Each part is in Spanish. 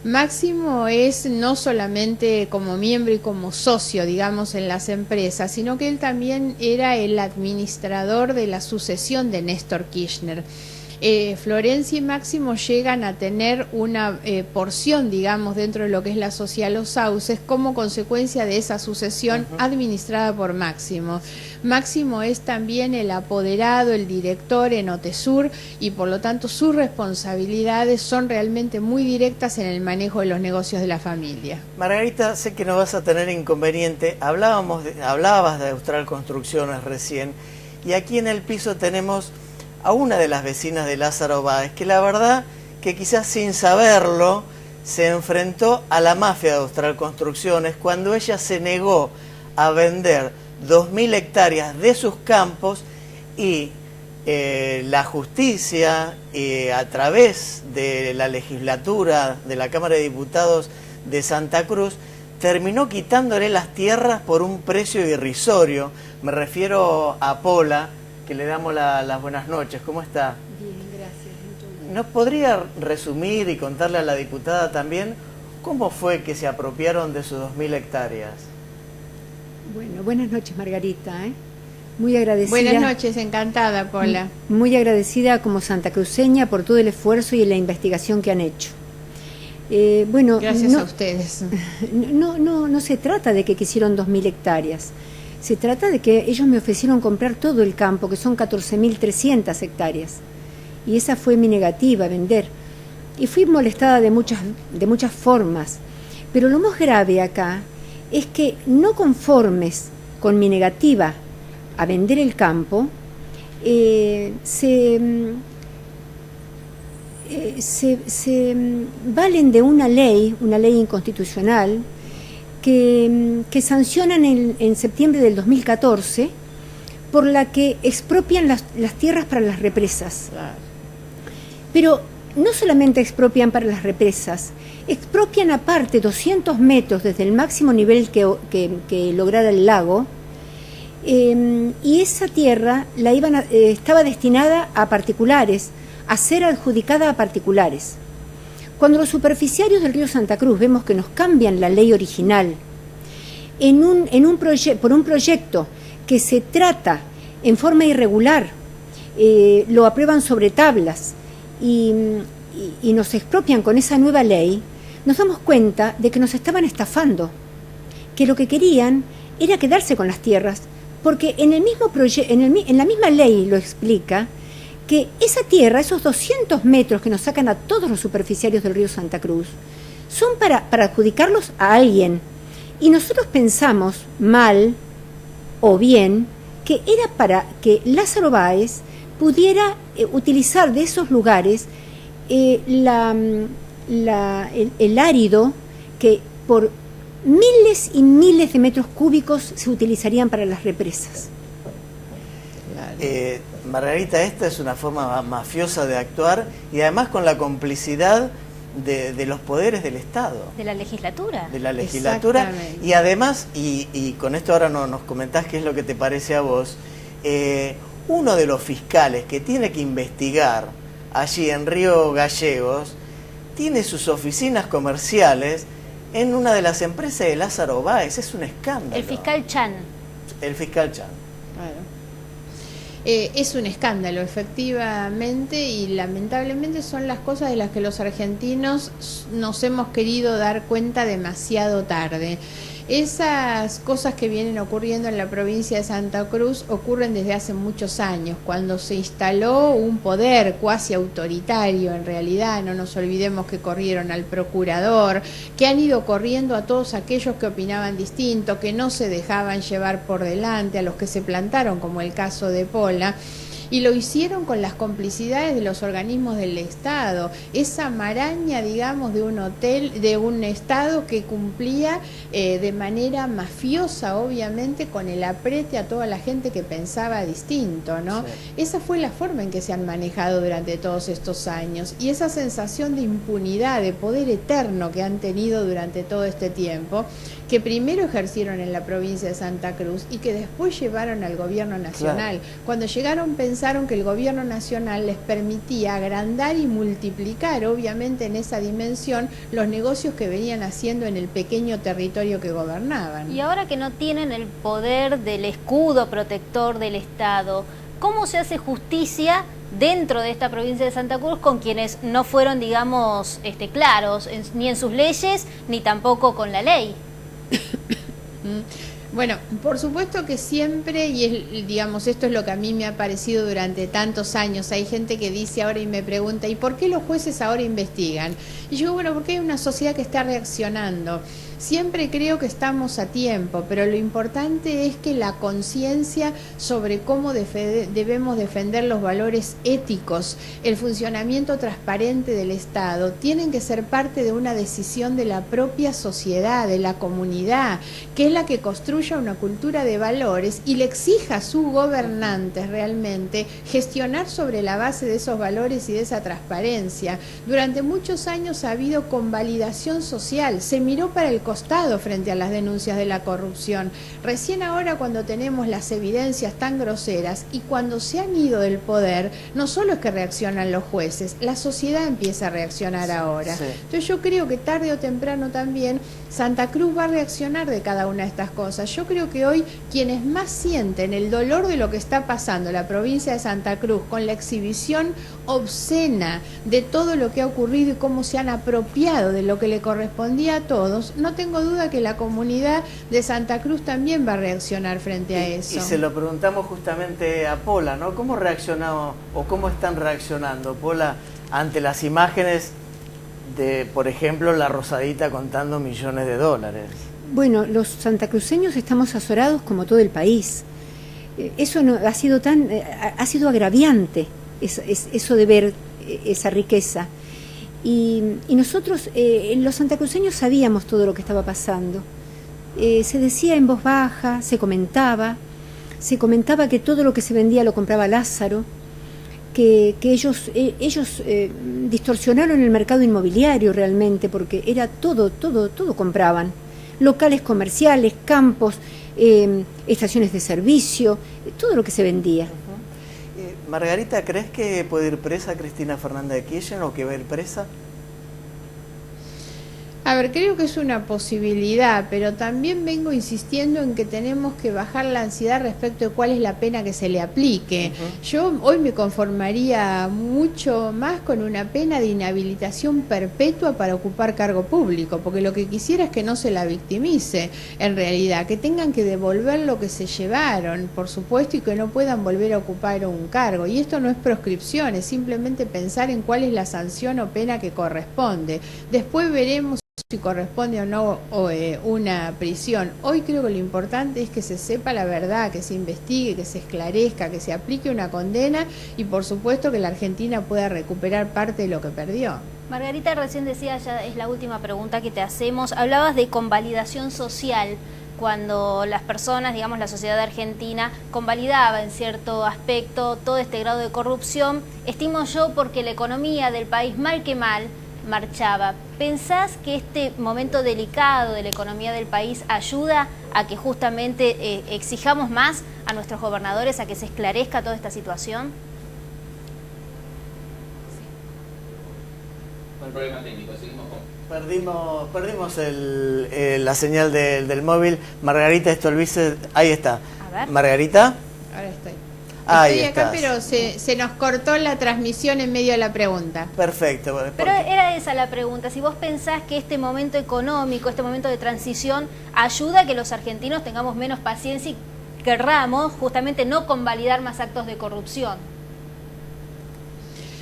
Máximo es no solamente como miembro y como socio, digamos, en las empresas, sino que él también era el administrador de la sucesión de Néstor Kirchner. Florencia y Máximo llegan a tener una porción, digamos, dentro de lo que es la sociedad Los Sauces, como consecuencia de esa sucesión administrada por Máximo. Máximo es también el apoderado, el director en OTESUR, y por lo tanto sus responsabilidades son realmente muy directas en el manejo de los negocios de la familia. Margarita, sé que no vas a tener inconveniente. Hablabas de Austral Construcciones recién, y aquí en el piso tenemos a una de las vecinas de Lázaro Báez, que la verdad que quizás sin saberlo se enfrentó a la mafia de Austral Construcciones cuando ella se negó a vender 2.000 hectáreas de sus campos, y la justicia, a través de la legislatura de la Cámara de Diputados de Santa Cruz, terminó quitándole las tierras por un precio irrisorio. Me refiero a Pola, que le damos las buenas noches. ¿Cómo está? Bien, gracias. Mucho gusto. ¿Nos podría resumir y contarle a la diputada también cómo fue que se apropiaron de sus 2.000 hectáreas? Bueno, buenas noches, Margarita. Muy agradecida. Buenas noches, encantada, Pola. Muy agradecida como santacruceña por todo el esfuerzo y la investigación que han hecho. Bueno, gracias a ustedes. No se trata de que quisieron 2.000 hectáreas. Se trata de que ellos me ofrecieron comprar todo el campo, que son 14.300 hectáreas. Y esa fue mi negativa, vender. Y fui molestada de muchas formas. Pero lo más grave acá es que, no conformes con mi negativa a vender el campo, se valen de una ley inconstitucional, que sancionan en septiembre del 2014, por la que expropian las tierras para las represas. Claro. Pero no solamente expropian para las represas, expropian aparte 200 metros desde el máximo nivel que lograra el lago, y esa tierra estaba destinada a particulares, a ser adjudicada a particulares. Cuando los superficiarios del río Santa Cruz vemos que nos cambian la ley original por un proyecto que se trata en forma irregular, lo aprueban sobre tablas y nos expropian con esa nueva ley, nos damos cuenta de que nos estaban estafando, que lo que querían era quedarse con las tierras, porque en la misma ley lo explica, que esa tierra, esos 200 metros que nos sacan a todos los superficiarios del río Santa Cruz, son para adjudicarlos a alguien. Y nosotros pensamos mal o bien que era para que Lázaro Báez pudiera utilizar de esos lugares el árido, que por miles y miles de metros cúbicos se utilizarían para las represas. Margarita, esta es una forma mafiosa de actuar, y además con la complicidad de los poderes del Estado. De la legislatura. De la legislatura. Y además, y con esto ahora nos comentás qué es lo que te parece a vos, uno de los fiscales que tiene que investigar allí en Río Gallegos tiene sus oficinas comerciales en una de las empresas de Lázaro Báez. Es un escándalo. El fiscal Chan. El fiscal Chan. Claro. Es un escándalo, efectivamente, y lamentablemente son las cosas de las que los argentinos nos hemos querido dar cuenta demasiado tarde. Esas cosas que vienen ocurriendo en la provincia de Santa Cruz ocurren desde hace muchos años, cuando se instaló un poder cuasi autoritario. En realidad, no nos olvidemos que corrieron al procurador, que han ido corriendo a todos aquellos que opinaban distinto, que no se dejaban llevar por delante, a los que se plantaron, como el caso de Pola, y lo hicieron con las complicidades de los organismos del Estado, esa maraña, digamos, de un hotel, de un Estado que cumplía de manera mafiosa, obviamente, con el aprete a toda la gente que pensaba distinto, ¿no? Sí. Esa fue la forma en que se han manejado durante todos estos años, y esa sensación de impunidad, de poder eterno que han tenido durante todo este tiempo, que primero ejercieron en la provincia de Santa Cruz y que después llevaron al gobierno nacional. Claro. Cuando llegaron pensando pensaron que el gobierno nacional les permitía agrandar y multiplicar, obviamente en esa dimensión, los negocios que venían haciendo en el pequeño territorio que gobernaban. Y ahora que no tienen el poder del escudo protector del Estado, ¿cómo se hace justicia dentro de esta provincia de Santa Cruz con quienes no fueron, digamos, claros, ni en sus leyes, ni tampoco con la ley? Bueno, por supuesto que siempre, digamos, esto es lo que a mí me ha parecido durante tantos años. Hay gente que dice ahora y me pregunta, ¿y por qué los jueces ahora investigan? Y yo digo, bueno, porque hay una sociedad que está reaccionando. Siempre creo que estamos a tiempo, pero lo importante es que la conciencia sobre cómo debemos defender los valores éticos, el funcionamiento transparente del Estado, tienen que ser parte de una decisión de la propia sociedad, de la comunidad, que es la que construya una cultura de valores y le exija a sus gobernantes realmente gestionar sobre la base de esos valores y de esa transparencia. Durante muchos años ha habido convalidación social, se miró para el costado frente a las denuncias de la corrupción. Recién ahora, cuando tenemos las evidencias tan groseras y cuando se han ido del poder, no solo es que reaccionan los jueces, la sociedad empieza a reaccionar ahora. Sí. Entonces yo creo que tarde o temprano también Santa Cruz va a reaccionar de cada una de estas cosas. Yo creo que hoy quienes más sienten el dolor de lo que está pasando en la provincia de Santa Cruz con la exhibición obscena de todo lo que ha ocurrido y cómo se han apropiado de lo que le correspondía a todos, no tengo duda que la comunidad de Santa Cruz también va a reaccionar frente a eso. Y se lo preguntamos justamente a Pola, ¿no? ¿Cómo reaccionamos o cómo están reaccionando, Pola, ante las imágenes de, por ejemplo, la Rosadita contando millones de dólares? Bueno, los santacruceños estamos azorados como todo el país. Eso no, ha sido agraviante, eso de ver esa riqueza. Y nosotros, los santacruceños, sabíamos todo lo que estaba pasando. Se decía en voz baja, se comentaba que todo lo que se vendía lo compraba Lázaro, que ellos distorsionaron el mercado inmobiliario realmente, porque era todo compraban. Locales comerciales, campos, estaciones de servicio, todo lo que se vendía. Margarita, ¿crees que puede ir presa Cristina Fernández de Kirchner o que va a ir presa? A ver, creo que es una posibilidad, pero también vengo insistiendo en que tenemos que bajar la ansiedad respecto de cuál es la pena que se le aplique. Yo hoy me conformaría mucho más con una pena de inhabilitación perpetua para ocupar cargo público, porque lo que quisiera es que no se la victimice, en realidad, que tengan que devolver lo que se llevaron, por supuesto, y que no puedan volver a ocupar un cargo. Y esto no es proscripción, es simplemente pensar en cuál es la sanción o pena que corresponde. Después veremos si corresponde o no una prisión. Hoy creo que lo importante es que se sepa la verdad, que se investigue, que se esclarezca, que se aplique una condena y por supuesto que la Argentina pueda recuperar parte de lo que perdió. Margarita, recién decía, ya es la última pregunta que te hacemos, hablabas de convalidación social, cuando las personas, digamos la sociedad argentina, convalidaba en cierto aspecto todo este grado de corrupción, estimo yo, porque la economía del país, mal que mal, marchaba. ¿Pensás que este momento delicado de la economía del país ayuda a que justamente exijamos más a nuestros gobernadores a que se esclarezca toda esta situación? Un problema técnico, seguimos con... Perdimos la señal del móvil. Margarita Stolbizer, ahí está. A ver. Margarita. Ahora estoy. Ahí Estoy acá, estás. pero se nos cortó la transmisión en medio de la pregunta. Perfecto. Pero era esa la pregunta, si vos pensás que este momento económico, este momento de transición, ayuda a que los argentinos tengamos menos paciencia y querramos justamente no convalidar más actos de corrupción.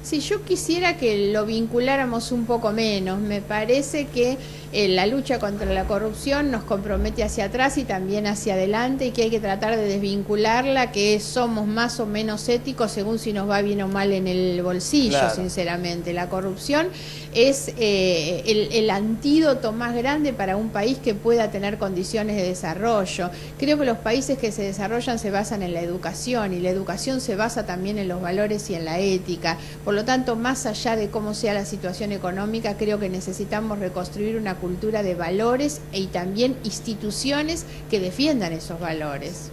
Si yo quisiera que lo vinculáramos un poco menos, me parece que la lucha contra la corrupción nos compromete hacia atrás y también hacia adelante y que hay que tratar de desvincularla, que somos más o menos éticos según si nos va bien o mal en el bolsillo, claro. Sinceramente. La corrupción es el antídoto más grande para un país que pueda tener condiciones de desarrollo. Creo que los países que se desarrollan se basan en la educación y la educación se basa también en los valores y en la ética. Por lo tanto, más allá de cómo sea la situación económica, creo que necesitamos reconstruir una cultura de valores y también instituciones que defiendan esos valores.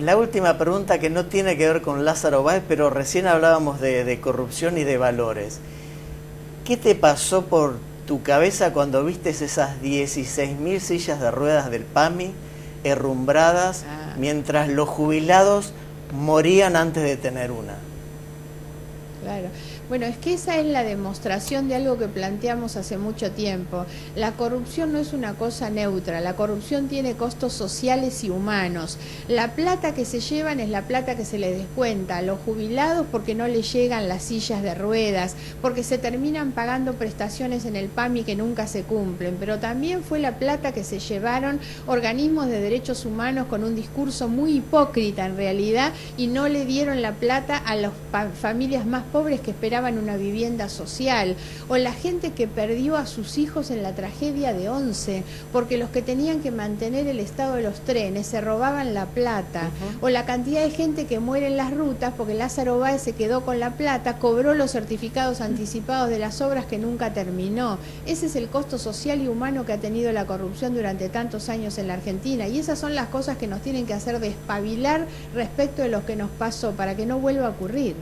La última pregunta, que no tiene que ver con Lázaro Báez, pero recién hablábamos de corrupción y de valores. ¿Qué te pasó por tu cabeza cuando viste esas 16.000 sillas de ruedas del PAMI herrumbradas mientras los jubilados morían antes de tener una? Claro. Bueno, es que esa es la demostración de algo que planteamos hace mucho tiempo. La corrupción no es una cosa neutra, la corrupción tiene costos sociales y humanos. La plata que se llevan es la plata que se les descuenta a los jubilados porque no les llegan las sillas de ruedas, porque se terminan pagando prestaciones en el PAMI que nunca se cumplen, pero también fue la plata que se llevaron organismos de derechos humanos con un discurso muy hipócrita en realidad, y no le dieron la plata a las familias más pobres que esperaban una vivienda social, o la gente que perdió a sus hijos en la tragedia de Once, porque los que tenían que mantener el estado de los trenes se robaban la plata, o la cantidad de gente que muere en las rutas porque Lázaro Báez se quedó con la plata, cobró los certificados anticipados de las obras que nunca terminó. Ese es el costo social y humano que ha tenido la corrupción durante tantos años en la Argentina, y esas son las cosas que nos tienen que hacer despabilar respecto de lo que nos pasó para que no vuelva a ocurrir.